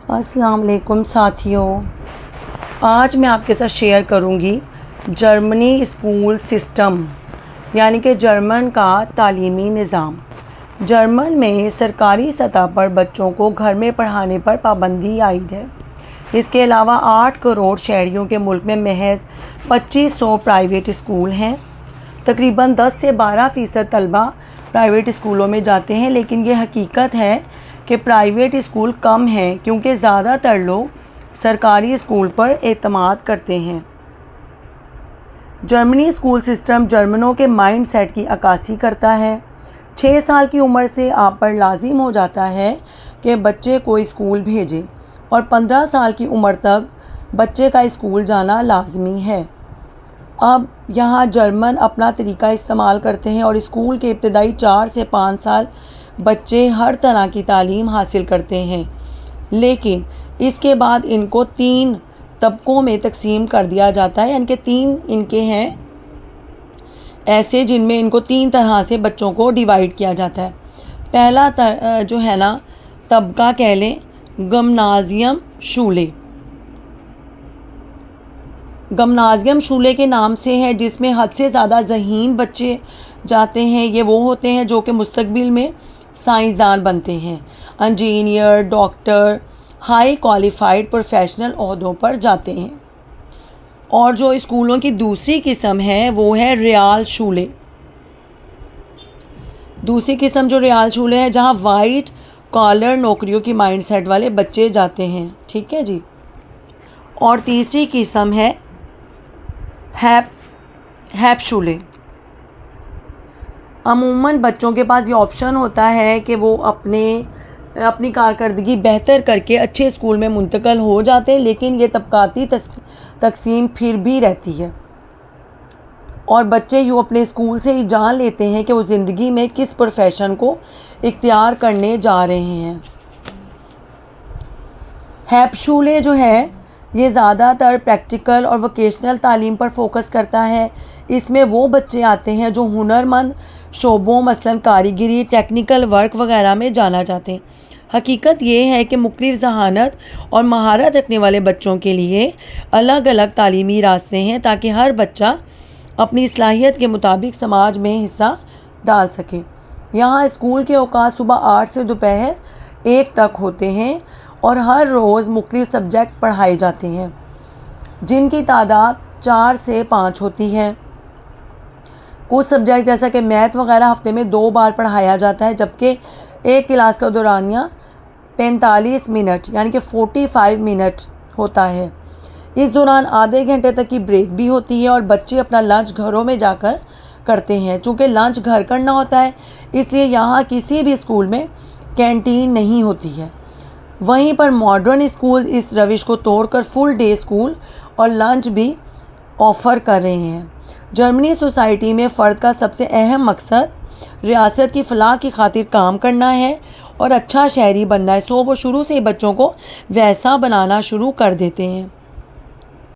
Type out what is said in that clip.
السلام علیکم ساتھیوں، آج میں آپ کے ساتھ شیئر کروں گی جرمنی اسکول سسٹم یعنی کہ جرمن کا تعلیمی نظام۔ جرمن میں سرکاری سطح پر بچوں کو گھر میں پڑھانے پر پابندی عائد ہے۔ اس کے علاوہ 8 کروڑ شہریوں کے ملک میں محض 2500 پرائیویٹ اسکول ہیں۔ تقریباً 10 سے 12% طلبہ پرائیویٹ اسکولوں میں جاتے ہیں، لیکن یہ حقیقت ہے کہ پرائیویٹ اسکول کم ہیں کیونکہ زیادہ تر لوگ سرکاری اسکول پر اعتماد کرتے ہیں۔ جرمنی اسکول سسٹم جرمنوں کے مائنڈ سیٹ کی عکاسی کرتا ہے۔ 6 سال کی عمر سے آپ پر لازم ہو جاتا ہے کہ بچے کو اسکول بھیجیں اور 15 سال کی عمر تک بچے کا اسکول جانا لازمی ہے۔ اب یہاں جرمن اپنا طریقہ استعمال کرتے ہیں اور اسکول کے ابتدائی 4 سے 5 سال بچے ہر طرح کی تعلیم حاصل کرتے ہیں، لیکن اس کے بعد ان کو 3 طبقوں میں تقسیم کر دیا جاتا ہے، یعنی کہ 3 ان کے ہیں ایسے جن میں ان کو 3 طرح سے بچوں کو ڈیوائیڈ کیا جاتا ہے۔ پہلا جو ہے نا طبقہ کہہ لیں گمنازیم شولے۔ گمنازیم شولے کے نام سے ہے، جس میں حد سے زیادہ ذہین بچے جاتے ہیں۔ یہ وہ ہوتے ہیں جو کہ مستقبل میں سائنسدان بنتے ہیں، engineer, doctor, high qualified professional عہدوں پر جاتے ہیں۔ اور جو اسکولوں کی دوسری قسم ہے وہ ہے ریال شولے۔ دوسری قسم جو ریال شولے ہے جہاں وائٹ کالر نوکریوں کی مائنڈ سیٹ والے بچے جاتے ہیں، ٹھیک ہے جی۔ اور تیسری قسم ہے ہیپ شولے۔ عموماً بچوں کے پاس یہ آپشن ہوتا ہے کہ وہ اپنی کارکردگی بہتر کر کے اچھے اسکول میں منتقل ہو جاتے ہیں، لیکن یہ طبقاتی تقسیم پھر بھی رہتی ہے اور بچے یوں اپنے اسکول سے ہی جان لیتے ہیں کہ وہ زندگی میں کس پروفیشن کو اختیار کرنے جا رہے ہیں۔ ہیپ شولے جو ہے یہ زیادہ تر پریکٹیکل اور ووکیشنل تعلیم پر فوکس کرتا ہے۔ اس میں وہ بچے آتے ہیں جو ہنرمند شعبوں مثلاً کاریگری، ٹیکنیکل ورک وغیرہ میں جانا چاہتے ہیں۔ حقیقت یہ ہے کہ مختلف ذہانت اور مہارت رکھنے والے بچوں کے لیے الگ الگ تعلیمی راستے ہیں تاکہ ہر بچہ اپنی صلاحیت کے مطابق سماج میں حصہ ڈال سکے۔ یہاں اسکول کے اوقات صبح 8 سے دوپہر 1 تک ہوتے ہیں اور ہر روز مختلف سبجیکٹ پڑھائے جاتے ہیں، جن کی تعداد 4 سے 5 ہوتی ہے۔ کچھ سبجیکٹ جیسا کہ میتھ وغیرہ ہفتے میں 2 بار پڑھایا جاتا ہے، جبکہ ایک کلاس کا دورانیہ 45 منٹ یعنی کہ 45 منٹ ہوتا ہے۔ اس دوران آدھے گھنٹے تک کی بریک بھی ہوتی ہے اور بچے اپنا لنچ گھروں میں جا کر کرتے ہیں۔ چونکہ لنچ گھر کرنا ہوتا ہے، اس لیے یہاں کسی بھی اسکول میں کینٹین نہیں ہوتی ہے۔ وہیں پر ماڈرن اسکول اس روش کو توڑ کر فل ڈے اسکول اور لنچ بھی آفر کر رہے ہیں۔ جرمنی سوسائٹی میں فرد کا سب سے اہم مقصد ریاست کی فلاح کی خاطر کام کرنا ہے اور اچھا شہری بننا ہے، وہ شروع سے ہی بچوں کو ویسا بنانا شروع کر دیتے ہیں۔